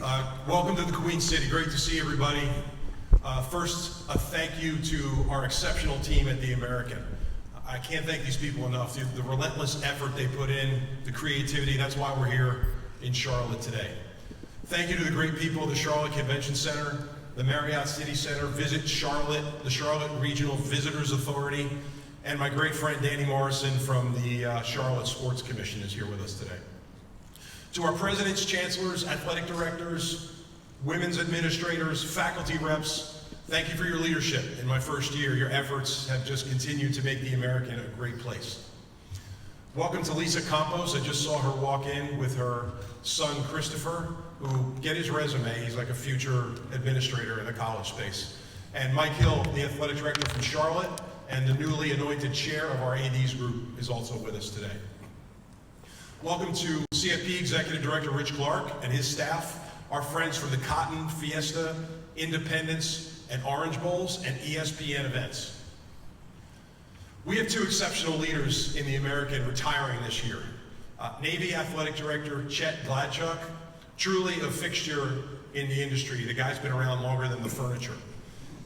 Welcome to the Queen City. Great to see everybody. First, a thank you to our exceptional team at the American. I can't thank these people enough. The relentless effort they put in, the creativity, that's why we're here in Charlotte today. Thank you to the great people of the Charlotte Convention Center, the Marriott City Center, Visit Charlotte, the Charlotte Regional Visitors Authority, and my great friend Danny Morrison from the Charlotte Sports Commission is here with us today. To our presidents, chancellors, athletic directors, women's administrators, faculty reps, thank you for your leadership in my first year. Your efforts have just continued to make the American a great place. Welcome to Lisa Campos. I just saw her walk in with her son, Christopher, who, get his resume, he's like a future administrator in the college space. And Mike Hill, the athletic director from Charlotte, and the newly anointed chair of our ADs group is also with us today. Welcome to CFP Executive Director Rich Clark and his staff, our friends from the Cotton, Fiesta, Independence, and Orange Bowls, and ESPN events. We have two exceptional leaders in the American retiring this year. Navy Athletic Director Chet Gladchuk, truly a fixture in the industry. The guy's been around longer than the furniture.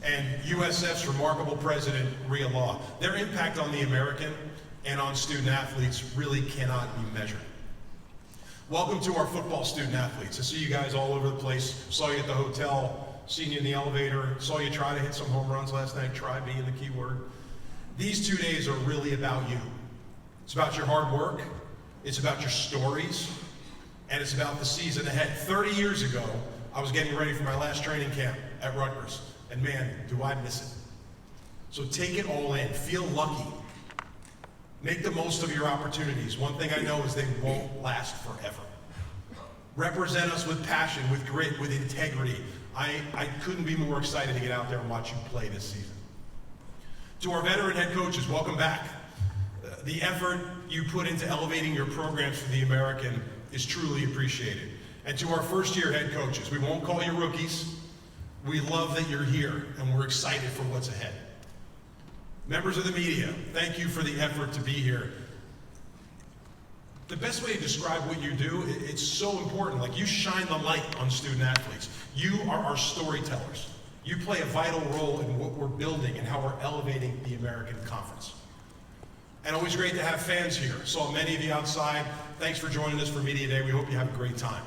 And USF's remarkable president, Rhea Law. Their impact on the American and on student athletes really cannot be measured. Welcome to our football student athletes. I see you guys all over the place. Saw you at the hotel, seen you in the elevator, saw you try to hit some home runs last night, try being the key word. These 2 days are really about you. It's about your hard work, it's about your stories, and it's about the season ahead. 30 years ago, I was getting ready for my last training camp at Rutgers, and man, do I miss it. So take it all in, feel lucky. Make the most of your opportunities. One thing I know is they won't last forever. Represent us with passion, with grit, with integrity. I couldn't be more excited to get out there and watch you play this season. To our veteran head coaches, welcome back. The effort you put into elevating your programs for the American is truly appreciated. And to our first-year head coaches, we won't call you rookies. We love that you're here, and we're excited for what's ahead. Members of the media, thank you for the effort to be here. The best way to describe what you do, it's so important. Like, you shine the light on student athletes. You are our storytellers. You play a vital role in what we're building and how we're elevating the American Conference. And always great to have fans here. Saw many of you outside. Thanks for joining us for Media Day. We hope you have a great time.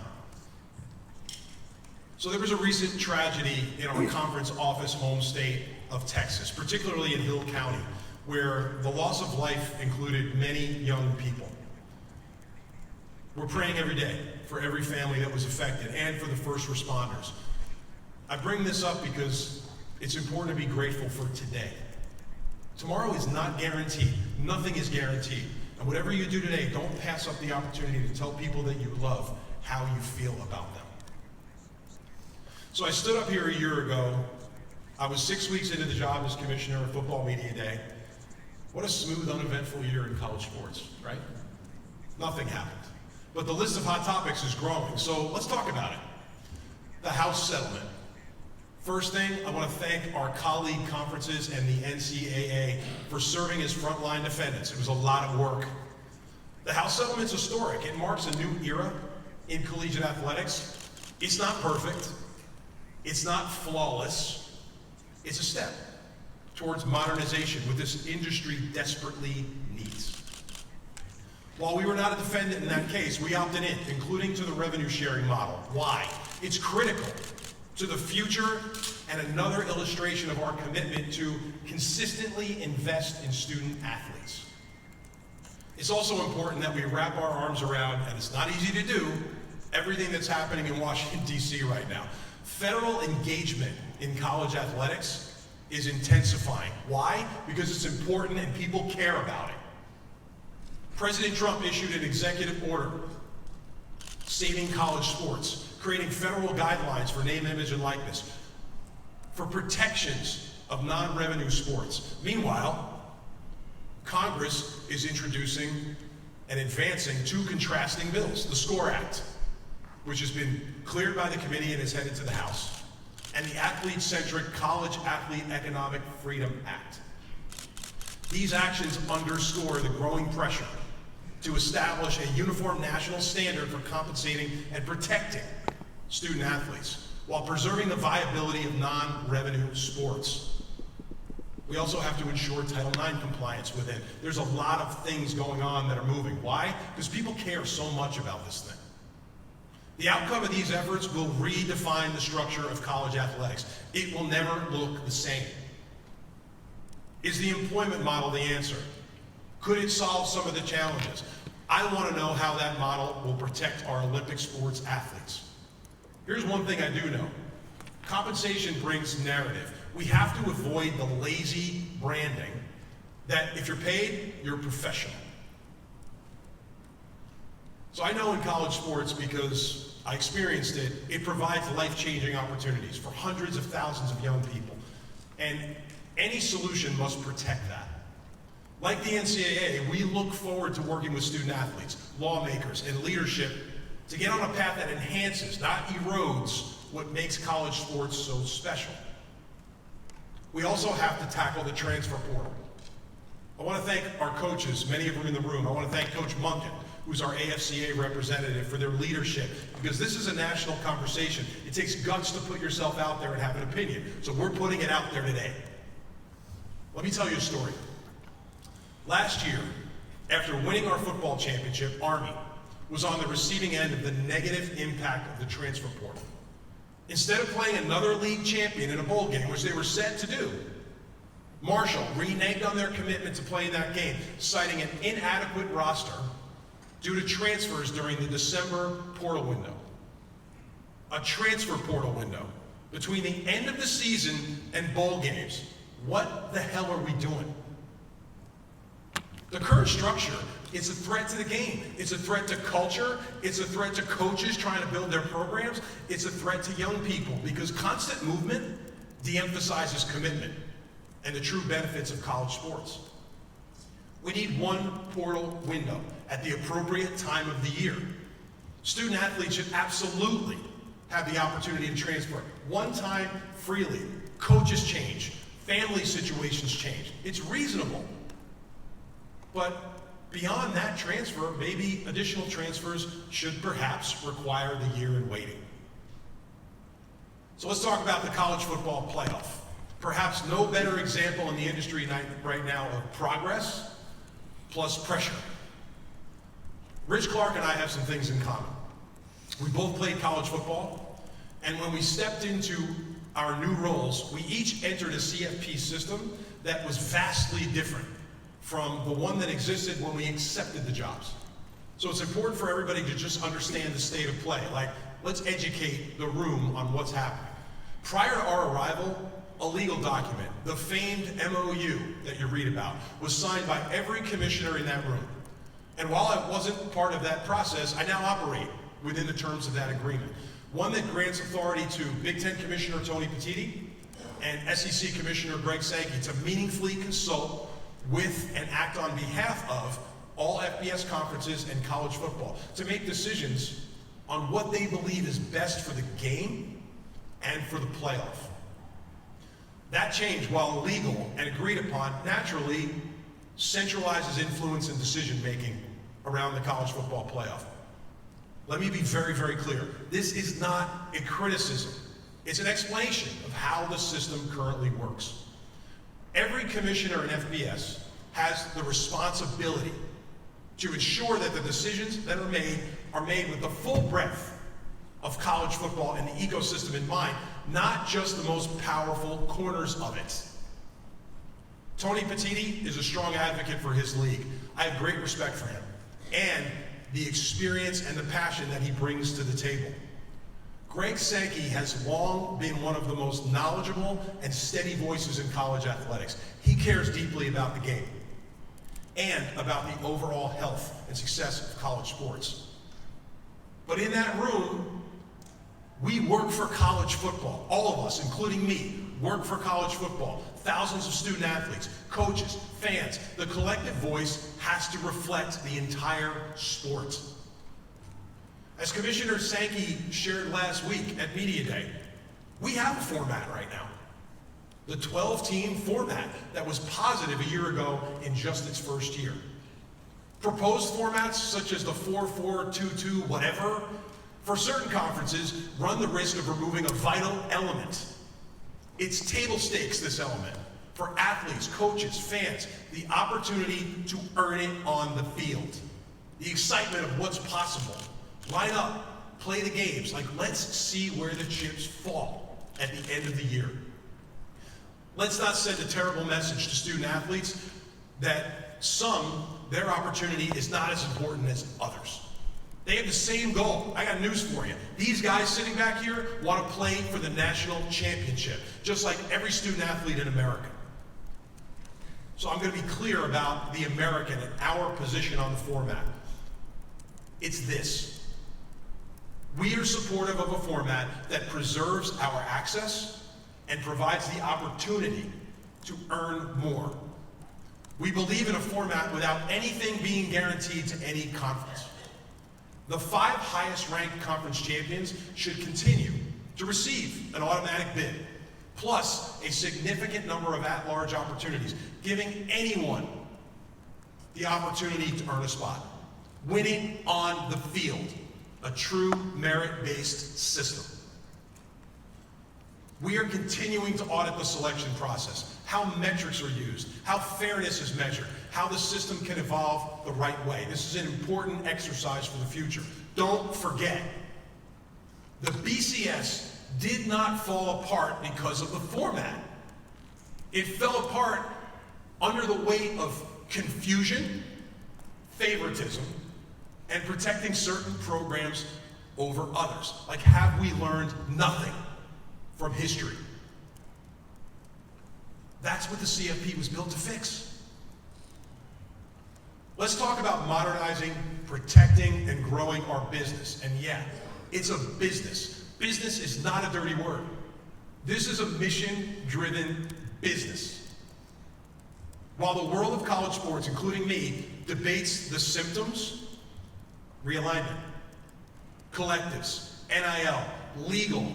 So there was a recent tragedy in our conference office home state of Texas, particularly in Hill County, where the loss of life included many young people. We're praying every day for every family that was affected and for the first responders. I bring this up because it's important to be grateful for today. Tomorrow is not guaranteed. Nothing is guaranteed. And whatever you do today, don't pass up the opportunity to tell people that you love how you feel about them. So I stood up here a year ago. I was 6 weeks into the job as commissioner of Football Media Day. What a smooth, uneventful year in college sports, right? Nothing happened. But the list of hot topics is growing, so let's talk about it. The House settlement. First thing, I want to thank our colleague conferences and the NCAA for serving as frontline defendants. It was a lot of work. The House settlement's historic. It marks a new era in collegiate athletics. It's not perfect. It's not flawless. It's a step towards modernization, what this industry desperately needs. While we were not a defendant in that case, we opted in, including to the revenue sharing model. Why? It's critical to the future and another illustration of our commitment to consistently invest in student athletes. It's also important that we wrap our arms around, and it's not easy to do, everything that's happening in Washington, D.C. right now. Federal engagement in college athletics is intensifying. Why? Because it's important and people care about it. President Trump issued an executive order saving college sports, creating federal guidelines for name, image, and likeness, for protections of non-revenue sports. Meanwhile, Congress is introducing and advancing two contrasting bills, the SCORE Act, which has been cleared by the committee and is headed to the House, and the athlete-centric College Athlete Economic Freedom Act. These actions underscore the growing pressure to establish a uniform national standard for compensating and protecting student athletes, while preserving the viability of non-revenue sports. We also have to ensure Title IX compliance within. There's a lot of things going on that are moving. Why? Because people care so much about this thing. The outcome of these efforts will redefine the structure of college athletics. It will never look the same. Is the employment model the answer? Could it solve some of the challenges? I want to know how that model will protect our Olympic sports athletes. Here's one thing I do know. Compensation brings narrative. We have to avoid the lazy branding that if you're paid, you're a professional. So I know in college sports, because I experienced it, it provides life-changing opportunities for hundreds of thousands of young people. And any solution must protect that. Like the NCAA, we look forward to working with student athletes, lawmakers, and leadership to get on a path that enhances, not erodes, what makes college sports so special. We also have to tackle the transfer portal. I want to thank our coaches, many of them in the room. I want to thank Coach Munkin, who's our AFCA representative, for their leadership, because this is a national conversation. It takes guts to put yourself out there and have an opinion. So we're putting it out there today. Let me tell you a story. Last year, after winning our football championship, Army was on the receiving end of the negative impact of the transfer portal. Instead of playing another league champion in a bowl game, which they were set to do, Marshall reneged on their commitment to play that game, citing an inadequate roster due to transfers during the December portal window. A transfer portal window between the end of the season and bowl games. What the hell are we doing? The current structure is a threat to the game. It's a threat to culture. It's a threat to coaches trying to build their programs. It's a threat to young people, because constant movement de-emphasizes commitment and the true benefits of college sports. We need one portal window at the appropriate time of the year. Student athletes should absolutely have the opportunity to transfer. One time, freely. Coaches change. Family situations change. It's reasonable. But beyond that transfer, maybe additional transfers should perhaps require the year in waiting. So let's talk about the college football playoff. Perhaps no better example in the industry right now of progress plus pressure. Rich Clark and I have some things in common. We both played college football, and when we stepped into our new roles, we each entered a CFP system that was vastly different from the one that existed when we accepted the jobs. So it's important for everybody to just understand the state of play. Like, let's educate the room on what's happening. Prior to our arrival, a legal document, the famed MOU that you read about, was signed by every commissioner in that room. And while I wasn't part of that process, I now operate within the terms of that agreement. One that grants authority to Big Ten Commissioner Tony Petitti and SEC Commissioner Greg Sankey to meaningfully consult with and act on behalf of all FBS conferences and college football to make decisions on what they believe is best for the game and for the playoff. That change, while legal and agreed upon, naturally centralizes influence and decision-making around the college football playoff. Let me be very, very clear. This is not a criticism. It's an explanation of how the system currently works. Every commissioner in FBS has the responsibility to ensure that the decisions that are made with the full breadth of college football and the ecosystem in mind, not just the most powerful corners of it. Tony Petitti is a strong advocate for his league. I have great respect for him and the experience and the passion that he brings to the table. Greg Sankey has long been one of the most knowledgeable and steady voices in college athletics. He cares deeply about the game and about the overall health and success of college sports. But in that room, we work for college football. All of us, including me, work for college football. Thousands of student athletes, coaches, fans. The collective voice has to reflect the entire sport. As Commissioner Sankey shared last week at Media Day, we have a format right now. The 12-team format that was positive a year ago in just its first year. Proposed formats such as the 4-4-2-2 whatever for certain conferences, run the risk of removing a vital element. It's table stakes, this element. For athletes, coaches, fans, the opportunity to earn it on the field. The excitement of what's possible. Line up, play the games. Like, let's see where the chips fall at the end of the year. Let's not send a terrible message to student athletes that their opportunity is not as important as others. They have the same goal. I got news for you. These guys sitting back here want to play for the national championship, just like every student athlete in America. So I'm going to be clear about the American and our position on the format. It's this. We are supportive of a format that preserves our access and provides the opportunity to earn more. We believe in a format without anything being guaranteed to any conference. The 5 highest ranked conference champions should continue to receive an automatic bid, plus a significant number of at-large opportunities, giving anyone the opportunity to earn a spot. Winning on the field, a true merit-based system. We are continuing to audit the selection process, how metrics are used, how fairness is measured, how the system can evolve the right way. This is an important exercise for the future. Don't forget, the BCS did not fall apart because of the format. It fell apart under the weight of confusion, favoritism, and protecting certain programs over others. Like, have we learned nothing from history? That's what the CFP was built to fix. Let's talk about modernizing, protecting, and growing our business. And yeah, it's a business. Business is not a dirty word. This is a mission-driven business. While the world of college sports, including me, debates the symptoms, realignment, collectives, NIL, legal,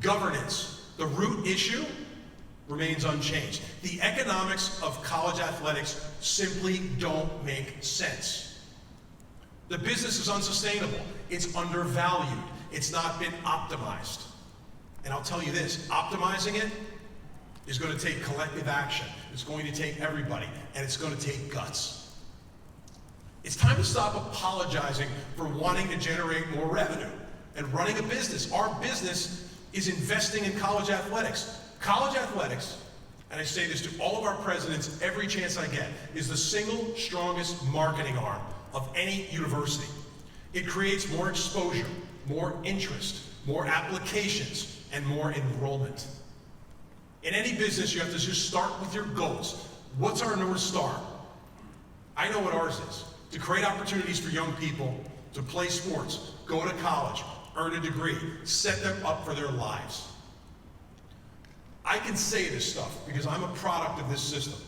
governance, the root issue remains unchanged. The economics of college athletics simply don't make sense. The business is unsustainable. It's undervalued. It's not been optimized. And I'll tell you this, optimizing it is going to take collective action. It's going to take everybody, and it's going to take guts. It's time to stop apologizing for wanting to generate more revenue and running a business. Our business is investing in college athletics. College athletics, and I say this to all of our presidents every chance I get, is the single strongest marketing arm of any university. It creates more exposure, more interest, more applications, and more enrollment. In any business, you have to just start with your goals. What's our North Star? I know what ours is. To create opportunities for young people to play sports, go to college, earn a degree, set them up for their lives. I can say this stuff because I'm a product of this system.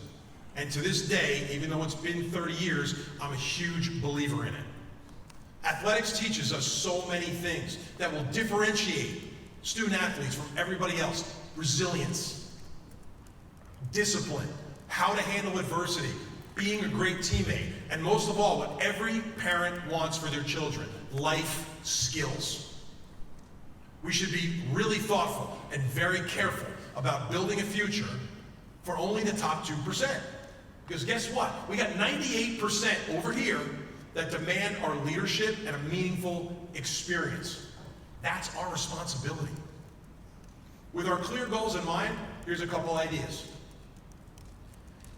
And to this day, even though it's been 30 years, I'm a huge believer in it. Athletics teaches us so many things that will differentiate student athletes from everybody else. Resilience, discipline, how to handle adversity, being a great teammate, and most of all, what every parent wants for their children, life skills. We should be really thoughtful and very careful about building a future for only the top 2%. Because guess what? We got 98% over here that demand our leadership and a meaningful experience. That's our responsibility. With our clear goals in mind, here's a couple ideas.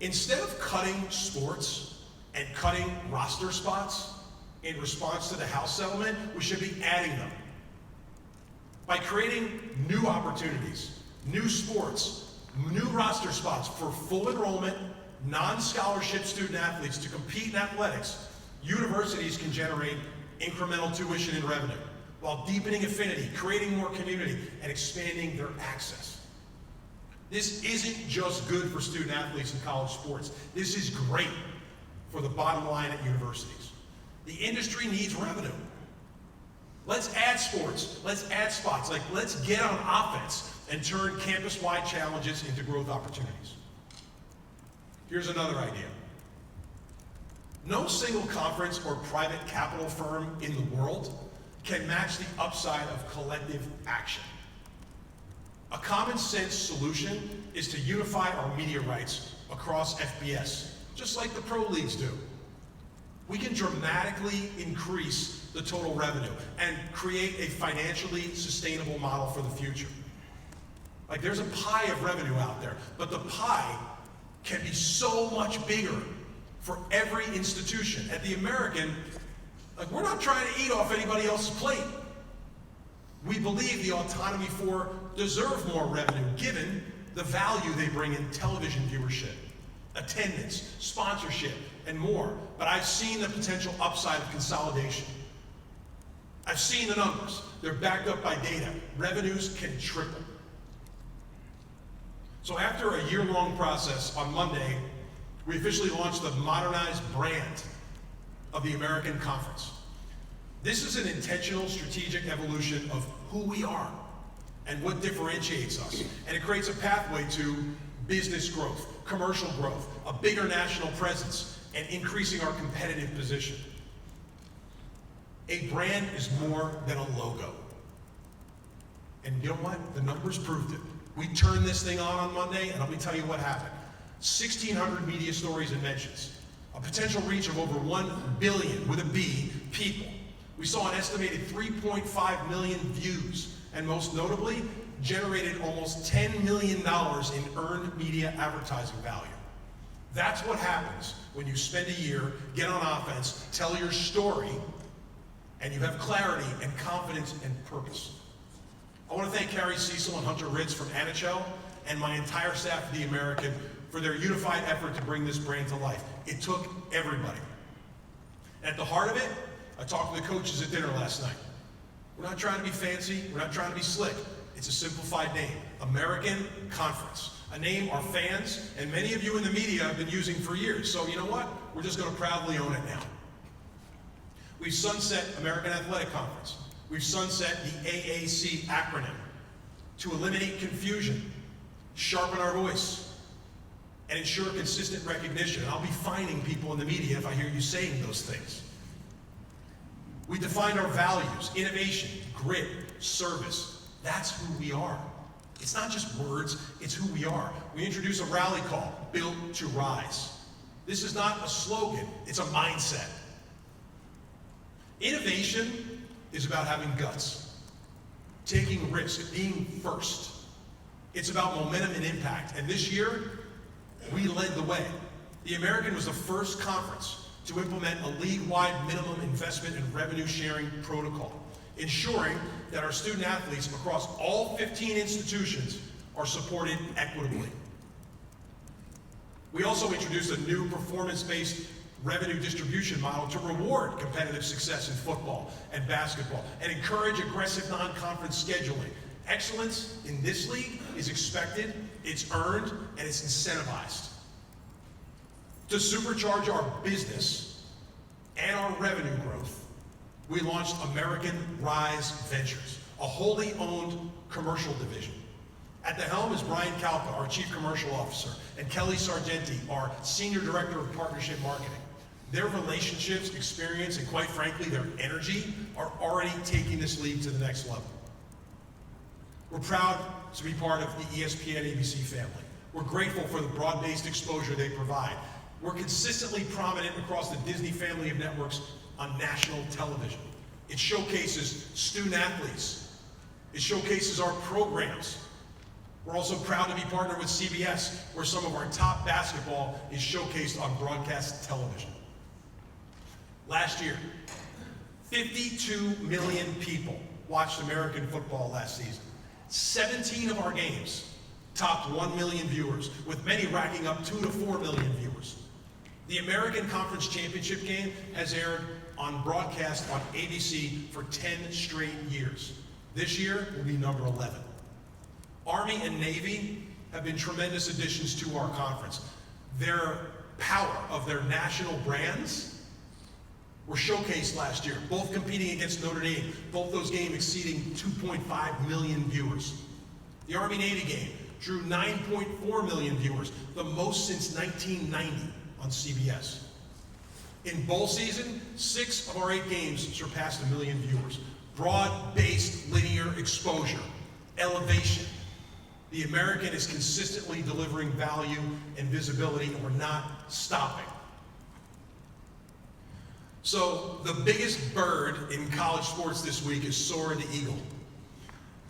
Instead of cutting sports and cutting roster spots in response to the House settlement, we should be adding them. By creating new opportunities, new sports, new roster spots for full enrollment, non-scholarship student athletes to compete in athletics, universities can generate incremental tuition and revenue while deepening affinity, creating more community, and expanding their access. This isn't just good for student athletes in college sports. This is great for the bottom line at universities. The industry needs revenue. Let's add sports, let's add spots, let's get on offense and turn campus-wide challenges into growth opportunities. Here's another idea. No single conference or private capital firm in the world can match the upside of collective action. A common sense solution is to unify our media rights across FBS, just like the pro leagues do. We can dramatically increase the total revenue and create a financially sustainable model for the future. Like, there's a pie of revenue out there, but the pie can be so much bigger for every institution. At the American, like, we're not trying to eat off anybody else's plate. We believe the Autonomy 4 deserve more revenue given the value they bring in television viewership, attendance, sponsorship, and more. But I've seen the potential upside of consolidation. I've seen the numbers. They're backed up by data. Revenues can triple. So after a year-long process, on Monday, we officially launched the modernized brand of the American Conference. This is an intentional, strategic evolution of who we are and what differentiates us. And it creates a pathway to business growth, commercial growth, a bigger national presence, and increasing our competitive position. A brand is more than a logo. And you know what? The numbers proved it. We turned this thing on Monday, and let me tell you what happened. 1,600 media stories and mentions, a potential reach of over 1 billion, with a B, people. We saw an estimated 3.5 million views, and most notably, generated almost $10 million in earned media advertising value. That's what happens when you spend a year, get on offense, tell your story, and you have clarity and confidence and purpose. I want to thank Carrie Cecil and Hunter Ritz from NHL and my entire staff at The American for their unified effort to bring this brand to life. It took everybody. At the heart of it, I talked to the coaches at dinner last night. We're not trying to be fancy, we're not trying to be slick. It's a simplified name, American Conference. A name our fans and many of you in the media have been using for years. So you know what? We're just going to proudly own it now. We've sunset American Athletic Conference. We've sunset the AAC acronym to eliminate confusion, sharpen our voice, and ensure consistent recognition. And I'll be fining people in the media if I hear you saying those things. We defined our values: innovation, grit, service. That's who we are. It's not just words, it's who we are. We introduce a rally call, Built to Rise. This is not a slogan, it's a mindset. Innovation is about having guts, taking risk, being first. It's about momentum and impact. And this year, we led the way. The American was the first conference to implement a league-wide minimum investment and revenue sharing protocol, ensuring that our student athletes across all 15 institutions are supported equitably. We also introduced a new performance-based revenue distribution model to reward competitive success in football and basketball and encourage aggressive non-conference scheduling. Excellence in this league is expected, it's earned, and it's incentivized. To supercharge our business and our revenue growth, we launched American Rise Ventures, a wholly owned commercial division. At the helm is Brian Kalpa, our Chief Commercial Officer, and Kelly Sargenti, our Senior Director of Partnership Marketing. Their relationships, experience, and quite frankly, their energy are already taking this league to the next level. We're proud to be part of the ESPN ABC family. We're grateful for the broad-based exposure they provide. We're consistently prominent across the Disney family of networks on national television. It showcases student athletes. It showcases our programs. We're also proud to be partnered with CBS, where some of our top basketball is showcased on broadcast television. Last year, 52 million people watched American football last season. 17 of our games topped 1 million viewers, with many racking up 2 to 4 million viewers. The American Conference Championship game has aired on broadcast on ABC for 10 straight years. This year will be number 11. Army and Navy have been tremendous additions to our conference. Their power of their national brands were showcased last year, both competing against Notre Dame, both those games exceeding 2.5 million viewers. The Army-Navy game drew 9.4 million viewers, the most since 1990 on CBS. In bowl season, 6 of our 8 games surpassed 1 million viewers. broad-based linear exposure, elevation. The American is consistently delivering value and visibility, and we're not stopping. So the biggest bird in college sports this week is Soar the Eagle.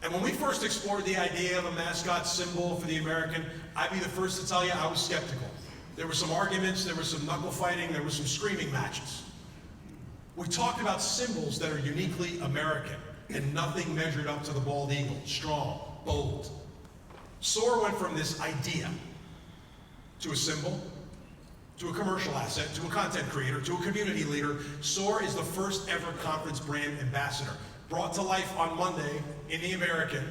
And when we first explored the idea of a mascot symbol for the American, I'd be the first to tell you I was skeptical. There were some arguments, there was some knuckle fighting, there were some screaming matches. We talked about symbols that are uniquely American, and nothing measured up to the bald eagle. Strong, bold. Soar went from this idea to a symbol, to a commercial asset, to a content creator, to a community leader. Soar is the first ever conference brand ambassador. Brought to life on Monday in the American,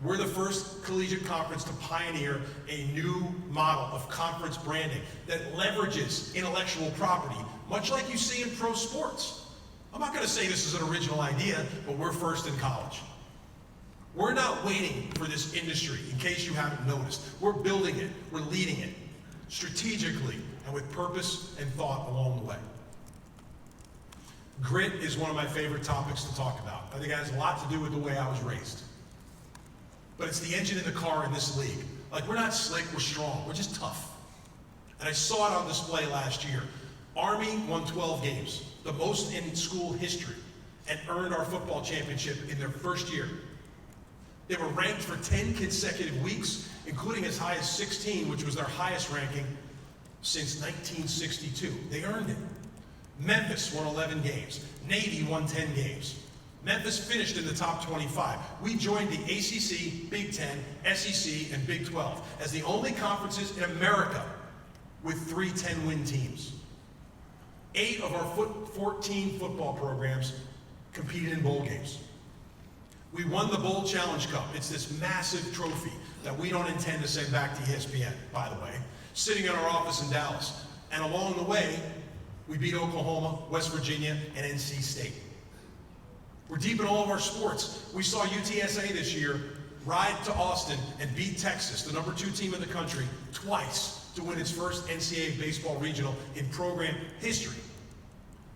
we're the first collegiate conference to pioneer a new model of conference branding that leverages intellectual property, much like you see in pro sports. I'm not going to say this is an original idea, but we're first in college. We're not waiting for this industry, in case you haven't noticed. We're building it, we're leading it, strategically and with purpose and thought along the way. Grit is one of my favorite topics to talk about. I think it has a lot to do with the way I was raised. But it's the engine in the car in this league. Like, we're not slick, we're strong, we're just tough. And I saw it on display last year. Army won 12 games, the most in school history, and earned our football championship in their first year. They were ranked for 10 consecutive weeks, including as high as 16, which was their highest ranking since 1962. They earned it. Memphis won 11 games. Navy won 10 games. Memphis finished in the top 25. We joined the ACC, Big Ten, SEC, and Big 12 as the only conferences in America with 3 10-win teams. 8 of our 14 football programs competed in bowl games. We won the Bowl Challenge Cup. It's this massive trophy that we don't intend to send back to ESPN, by the way, sitting in our office in Dallas. And along the way, we beat Oklahoma, West Virginia, and NC State. We're deep in all of our sports. We saw UTSA this year ride to Austin and beat Texas, the number 2 team in the country, twice to win its first NCAA baseball regional in program history.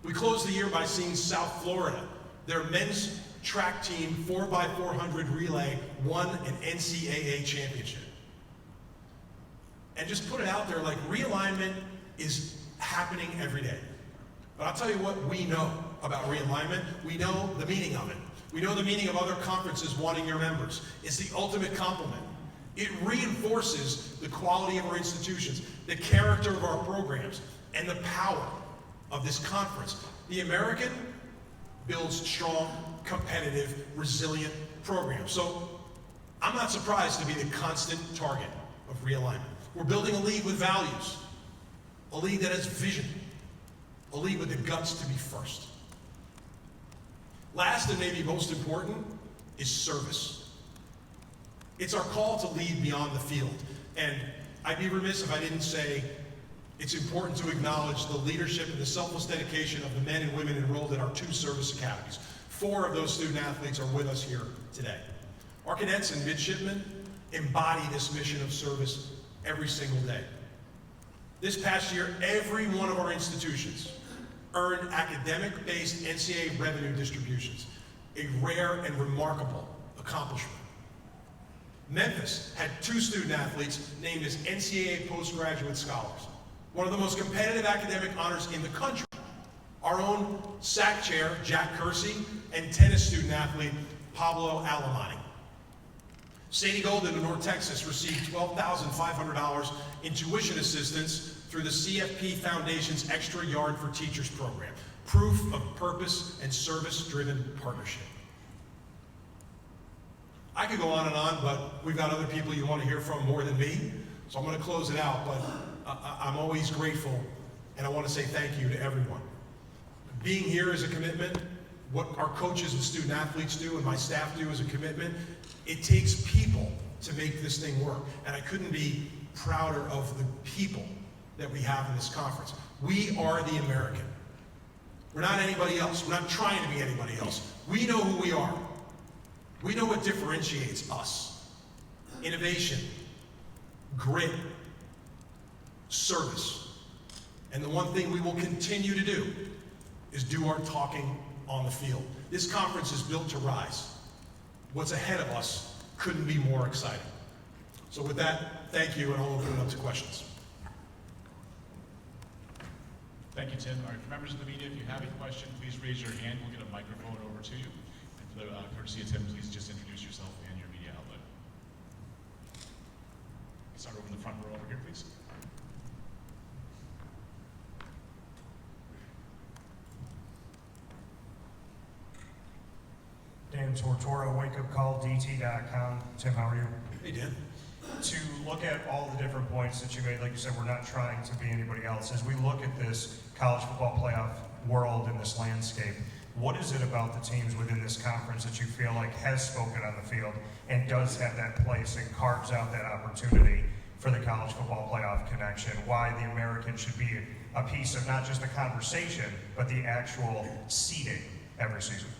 We closed the year by seeing South Florida, their men's track team 4x400 relay, won an NCAA championship. And just put it out there, like, realignment is happening every day. But I'll tell you what we know about realignment. We know the meaning of it. We know the meaning of other conferences wanting your members. It's the ultimate compliment. It reinforces the quality of our institutions, the character of our programs, and the power of this conference. The American builds strong, competitive, resilient programs. So I'm not surprised to be the constant target of realignment. We're building a league with values, a league that has vision, a league with the guts to be first. Last and maybe most important is service. It's our call to lead beyond the field. And I'd be remiss if I didn't say it's important to acknowledge the leadership and the selfless dedication of the men and women enrolled in our 2 service academies. 4 of those student athletes are with us here today. Our cadets and midshipmen embody this mission of service every single day. This past year, every one of our institutions earned academic-based NCAA revenue distributions, a rare and remarkable accomplishment. Memphis had 2 student athletes named as NCAA postgraduate scholars, one of the most competitive academic honors in the country. Our own SAC chair, Jack Kersey, and tennis student athlete, Pablo Alemani. Sadie Golden in North Texas received $12,500 in tuition assistance through the CFP Foundation's Extra Yard for Teachers program. Proof of purpose and service-driven partnership. I could go on and on, but we've got other people you want to hear from more than me, so I'm going to close it out, but I'm always grateful, and I want to say thank you to everyone. Being here is a commitment. What our coaches and student athletes do and my staff do is a commitment. It takes people to make this thing work, and I couldn't be prouder of the people that we have in this conference. We are the American. We're not anybody else. We're not trying to be anybody else. We know who we are. We know what differentiates us. Innovation, grit, service. And the one thing we will continue to do is do our talking on the field. This conference is built to rise. What's ahead of us couldn't be more exciting. So with that, thank you, and I'll open it up to questions. Thank you, Tim. All right, for members of the media, if you have a question, please raise your hand. We'll get a microphone over to you. And for the courtesy of Tim, please just introduce yourself and your media outlet. Start over in the front row over here, please. Dan Tortora, wakeupcalldt.com. Tim, how are you? Hey, Dan. To look at all the different points that you made, like you said, we're not trying to be anybody else. As we look at this college football playoff world and this landscape, what is it about the teams within this conference that you feel like has spoken on the field and does have that place and carves out that opportunity for the college football playoff connection? Why the American should be a piece of not just the conversation, but the actual seeding every season?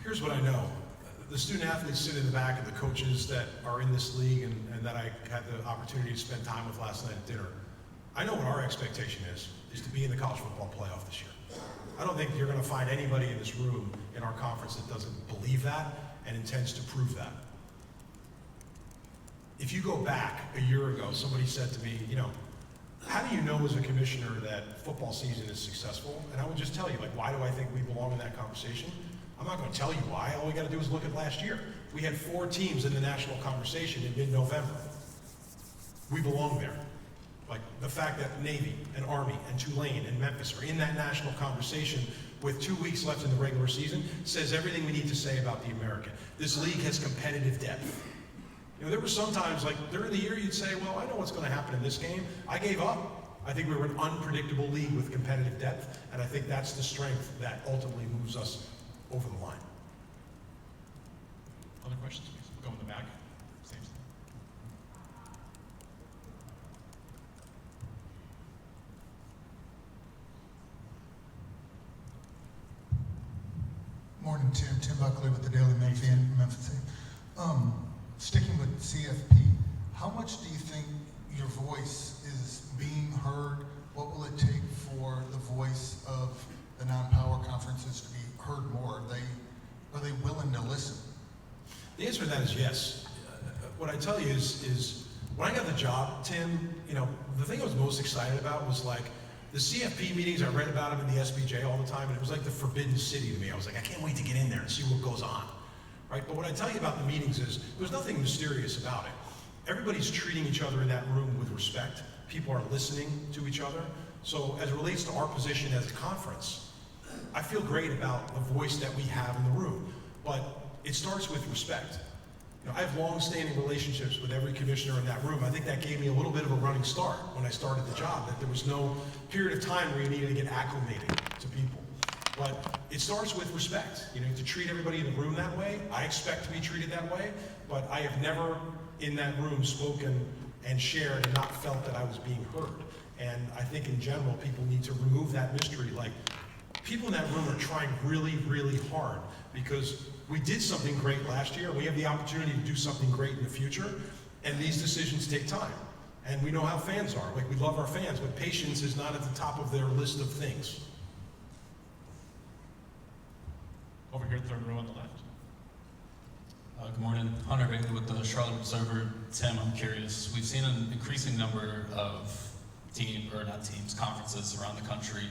Here's what I know. The student athletes sit in the back, and the coaches that are in this league and that I had the opportunity to spend time with last night at dinner, I know what our expectation is to be in the college football playoff this year. I don't think you're going to find anybody in this room in our conference that doesn't believe that and intends to prove that. If you go back a year ago, somebody said to me, how do you know as a commissioner that football season is successful? And I would just tell you, why do I think we belong in that conversation? I'm not going to tell you why. All we got to do is look at last year. We had 4 teams in the national conversation in mid-November. We belong there. Like the fact that Navy and Army and Tulane and Memphis are in that national conversation with 2 weeks left in the regular season says everything we need to say about the American. This league has competitive depth. There were some times, during the year, you'd say, well, I know what's going to happen in this game. I gave up. I think we were an unpredictable league with competitive depth, and I think that's the strength that ultimately moves us over the line. Other questions, please? We'll go in the back. Same thing. Morning, Tim. Tim Buckley with the Daily Memphian in Memphis. Sticking with CFP, how much do you think your voice is being heard? What will it take for the voice of the non-power conferences to be heard more? Are they willing to listen? The answer to that is yes. What I tell you is when I got the job, Tim, the thing I was most excited about was the CFP meetings. I read about them in the SBJ all the time, and it was like the forbidden city to me. I was like, I can't wait to get in there and see what goes on. Right? But what I tell you about the meetings is there's nothing mysterious about it. Everybody's treating each other in that room with respect. People are listening to each other. So as it relates to our position as a conference, I feel great about the voice that we have in the room. But it starts with respect. I have long-standing relationships with every commissioner in that room. I think that gave me a little bit of a running start when I started the job, that there was no period of time where you needed to get acclimated to people. But it starts with respect. To treat everybody in the room that way. I expect to be treated that way, but I have never in that room spoken and shared and not felt that I was being heard. And I think in general, people need to remove that mystery. People in that room are trying really, really hard because we did something great last year. We have the opportunity to do something great in the future, and these decisions take time. And we know how fans are. We love our fans, but patience is not at the top of their list of things. Over here, third row on the left. Good morning. Hunter Bailey with the Charlotte Observer. Tim, I'm curious. We've seen an increasing number of conferences around the country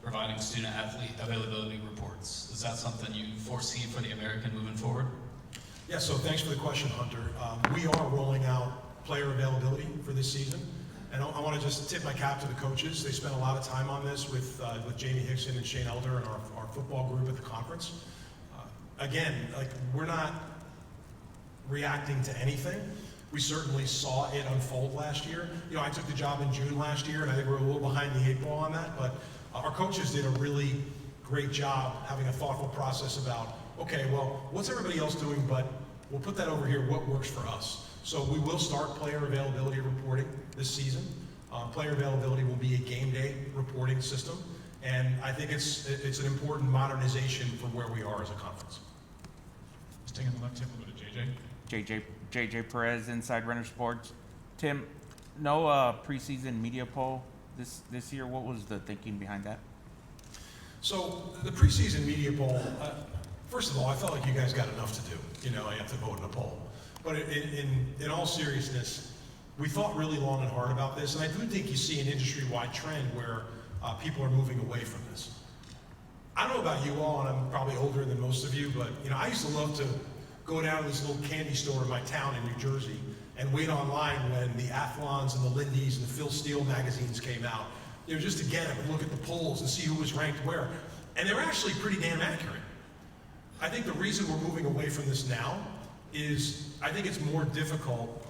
providing student-athlete availability reports. Is that something you foresee for the American moving forward? Yeah, so thanks for the question, Hunter. We are rolling out player availability for this season. And I want to just tip my cap to the coaches. They spent a lot of time on this with Jamie Hickson and Shane Elder and our football group at the conference. Again, we're not reacting to anything. We certainly saw it unfold last year. I took the job in June last year, and I think we're a little behind the 8 ball on that, but our coaches did a really great job having a thoughtful process about, okay, well, what's everybody else doing, but we'll put that over here, what works for us. So we will start player availability reporting this season. Player availability will be a game day reporting system, and I think it's an important modernization for where we are as a conference. Staying on the left tip, we'll go to JJ. JJ Perez, Inside Runner Sports. Tim, no preseason media poll this year. What was the thinking behind that? So the preseason media poll, first of all, I felt like you guys got enough to do. You know, I have to vote in a poll. But in all seriousness, we thought really long and hard about this, and I do think you see an industry-wide trend where people are moving away from this. I don't know about you all, and I'm probably older than most of you, but you know, I used to love to go down to this little candy store in my town in New Jersey and wait online when the Athlons and the Lindy's and the Phil Steele magazines came out, you know, just to get them and look at the polls and see who was ranked where. And they were actually pretty damn accurate. I think the reason we're moving away from this now is I think it's more difficult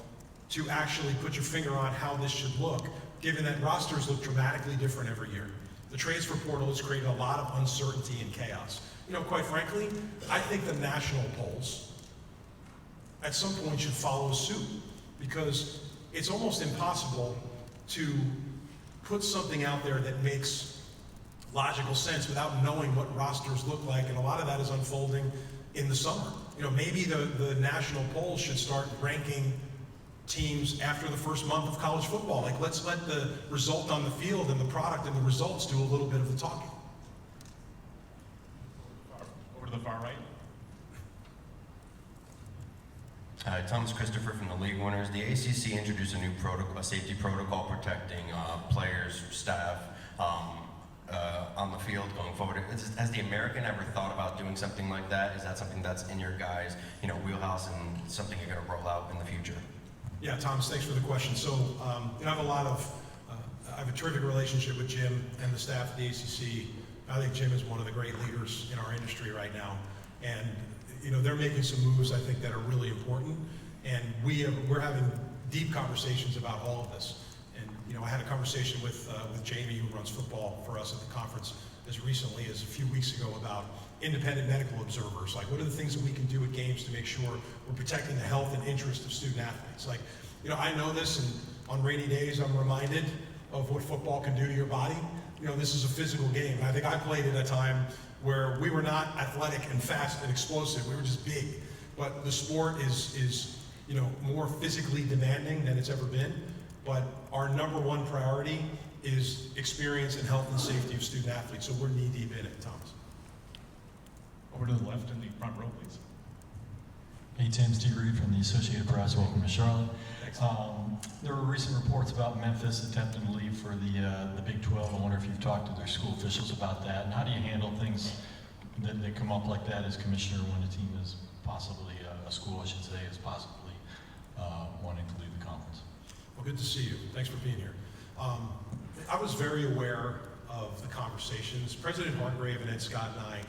to actually put your finger on how this should look, given that rosters look dramatically different every year. The transfer portal has created a lot of uncertainty and chaos. You know, quite frankly, I think the national polls at some point should follow suit, because it's almost impossible to put something out there that makes logical sense without knowing what rosters look like, and a lot of that is unfolding in the summer. You know, maybe the national polls should start ranking teams after the first month of college football. Like, let's let the result on the field and the product and the results do a little bit of the talking. Over to the far right. Hi, Thomas Christopher from the League Winners. The ACC introduced a new a safety protocol protecting players, staff on the field going forward. Has the American ever thought about doing something like that? Is that something that's in your guys' wheelhouse and something you're going to roll out in the future? Yeah, Thomas, thanks for the question. So, you know, I have a terrific relationship with Jim and the staff at the ACC. I think Jim is one of the great leaders in our industry right now. And, you know, they're making some moves, I think, that are really important. And we're having deep conversations about all of this. And, you know, I had a conversation with Jamie, who runs football for us at the conference, as recently as a few weeks ago about independent medical observers. Like, what are the things that we can do at games to make sure we're protecting the health and interest of student athletes? Like, you know, I know this, and on rainy days I'm reminded of what football can do to your body. You know, this is a physical game. I think I played at a time where we were not athletic and fast and explosive. We were just big. But the sport is you know, more physically demanding than it's ever been. But our number one priority is experience and health and safety of student athletes. So we're knee deep in it, Thomas. Over to the left in the front row, please. Hey Tim, Steve Reed from the Associated Press. Welcome to Charlotte. There were recent reports about Memphis attempting to leave for the Big 12. I wonder if you've talked to their school officials about that, and how do you handle things that come up like that as commissioner when a team is possibly, a school I should say, is possibly wanting to leave the conference? Well, good to see you. Thanks for being here. I was very aware of the conversations. President Hargrave and Ed Scott and I,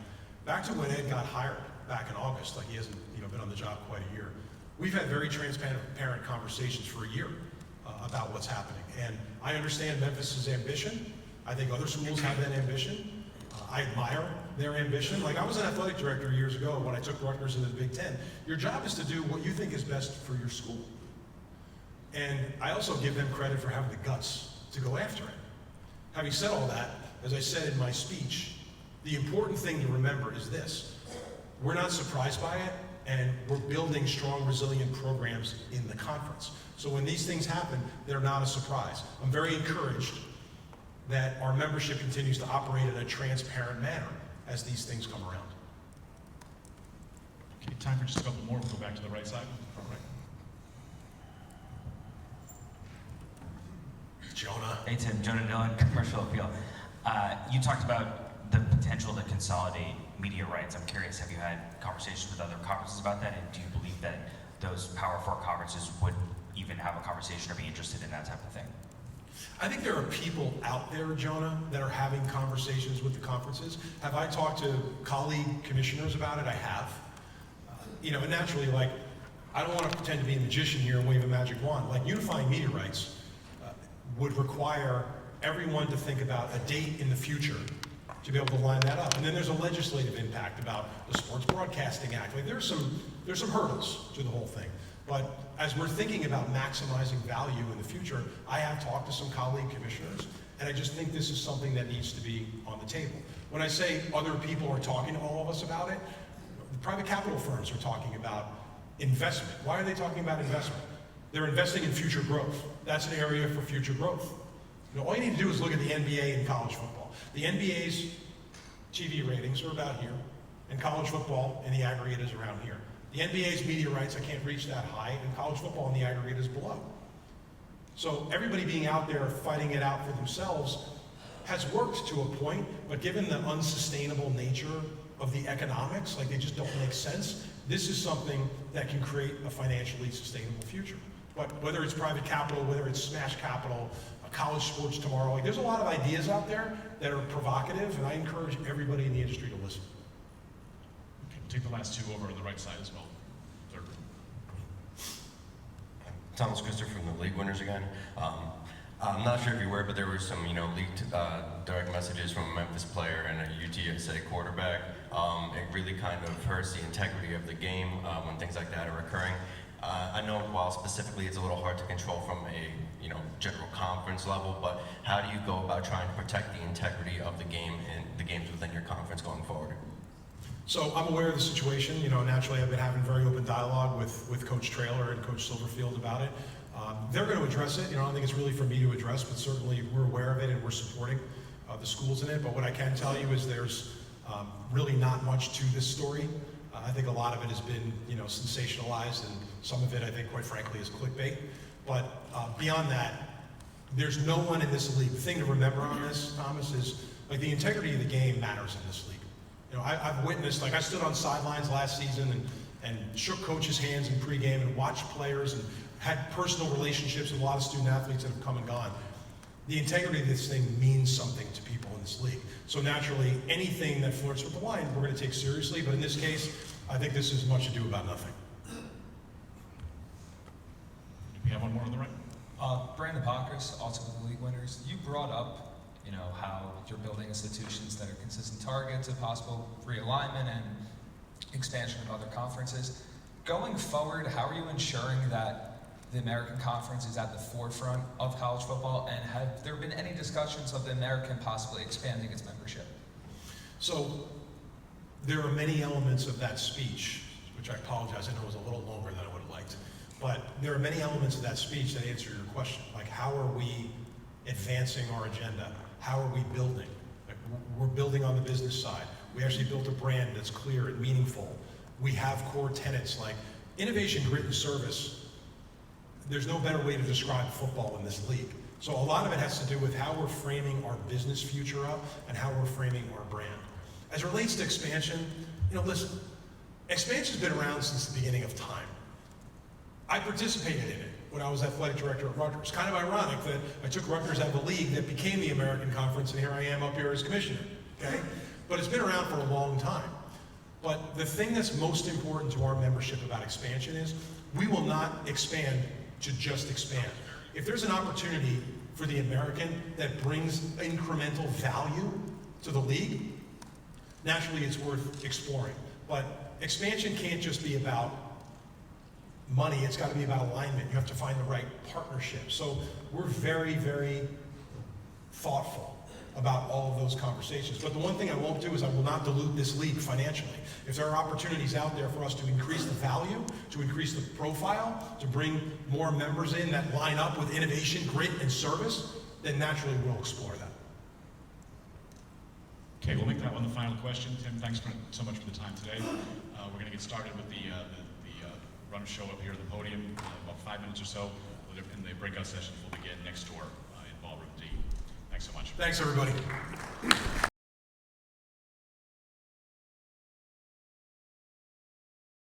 back to when Ed got hired back in August, like he hasn't been on the job quite a year, we've had very transparent conversations for a year about what's happening. And I understand Memphis's ambition. I think other schools have that ambition. I admire their ambition. Like, I was an athletic director years ago when I took Rutgers into the Big Ten. Your job is to do what you think is best for your school. And I also give them credit for having the guts to go after it. Having said all that, as I said in my speech, the important thing to remember is this: we're not surprised by it, and we're building strong, resilient programs in the conference. So when these things happen, they're not a surprise. I'm very encouraged that our membership continues to operate in a transparent manner as these things come around. Okay, time for just a couple more. We'll go back to the right side. Front right. Jonah. Hey Tim, Jonah Dillon, Commercial Appeal. You talked about the potential to consolidate media rights. I'm curious, have you had conversations with other conferences about that, and do you believe that those Power 4 conferences would even have a conversation or be interested in that type of thing? I think there are people out there, Jonah, that are having conversations with the conferences. Have I talked to colleague commissioners about it? I have. And naturally, like, I don't want to pretend to be a magician here and wave a magic wand. Like, unifying media rights would require everyone to think about a date in the future to be able to line that up. And then there's a legislative impact about the Sports Broadcasting Act. Like, there's some hurdles to the whole thing. But as we're thinking about maximizing value in the future, I have talked to some colleague commissioners, and I just think this is something that needs to be on the table. When I say other people are talking to all of us about it, the private capital firms are talking about investment. Why are they talking about investment? They're investing in future growth. That's an area for future growth. All you need to do is look at the NBA and college football. The NBA's TV ratings are about here, and college football in the aggregate is around here. The NBA's media rights, I can't reach that high, and college football in the aggregate is below. So everybody being out there fighting it out for themselves has worked to a point, but given the unsustainable nature of the economics, like they just don't make sense, this is something that can create a financially sustainable future. But whether it's private capital, whether it's smash capital, college sports tomorrow, like there's a lot of ideas out there that are provocative, and I encourage everybody in the industry to listen. Okay, we'll take the last two over on the right side as well. Third. Thomas Christopher from the League Winners again. I'm not sure if you're aware, but there were some, leaked direct messages from a Memphis player and a UTSA quarterback. It really kind of hurts the integrity of the game when things like that are occurring. I know while specifically it's a little hard to control from a general conference level, but how do you go about trying to protect the integrity of the game and the games within your conference going forward? So I'm aware of the situation. Naturally I've been having very open dialogue with Coach Traylor and Coach Silverfield about it. They're going to address it. I don't think it's really for me to address, but certainly we're aware of it and we're supporting the schools in it. But what I can tell you is there's really not much to this story. I think a lot of it has been, sensationalized, and some of it, I think, quite frankly, is clickbait. But beyond that, there's no one in this league. The thing to remember on this, Thomas, is like the integrity of the game matters in this league. I've witnessed, like I stood on sidelines last season and shook coaches' hands in pregame and watched players and had personal relationships with a lot of student athletes that have come and gone. The integrity of this thing means something to people in this league. So naturally, anything that flirts with the line, we're going to take seriously. But in this case, I think this is much ado about nothing. Do we have one more on the right? Brandon Bacchus, also with the League Winners. You brought up, how you're building institutions that are consistent targets of possible realignment and expansion of other conferences. Going forward, how are you ensuring that the American Conference is at the forefront of college football, and have there been any discussions of the American possibly expanding its membership? So there are many elements of that speech, which I apologize, I know was a little longer than I would have liked, but there are many elements of that speech that answer your question. Like, how are we advancing our agenda? How are we building? Like, we're building on the business side. We actually built a brand that's clear and meaningful. We have core tenets like innovation, grit, and service. There's no better way to describe football in this league. So a lot of it has to do with how we're framing our business future up and how we're framing our brand. As it relates to expansion, listen, expansion's been around since the beginning of time. I participated in it when I was athletic director at Rutgers. Kind of ironic that I took Rutgers out of a league that became the American Conference, and here I am up here as commissioner, okay? But it's been around for a long time. But the thing that's most important to our membership about expansion is we will not expand to just expand. If there's an opportunity for the American that brings incremental value to the league, naturally it's worth exploring. But expansion can't just be about money, it's got to be about alignment. You have to find the right partnership. So we're very, very thoughtful about all of those conversations. But the one thing I won't do is I will not dilute this league financially. If there are opportunities out there for us to increase the value, to increase the profile, to bring more members in that line up with innovation, grit, and service, then naturally we'll explore that. Okay, we'll make that one the final question. Tim, thanks so much for the time today. We're going to get started with the runner show up here at the podium in about 5 minutes or so, and the breakout sessions will begin next door in Ballroom D. Thanks so much. Thanks, everybody.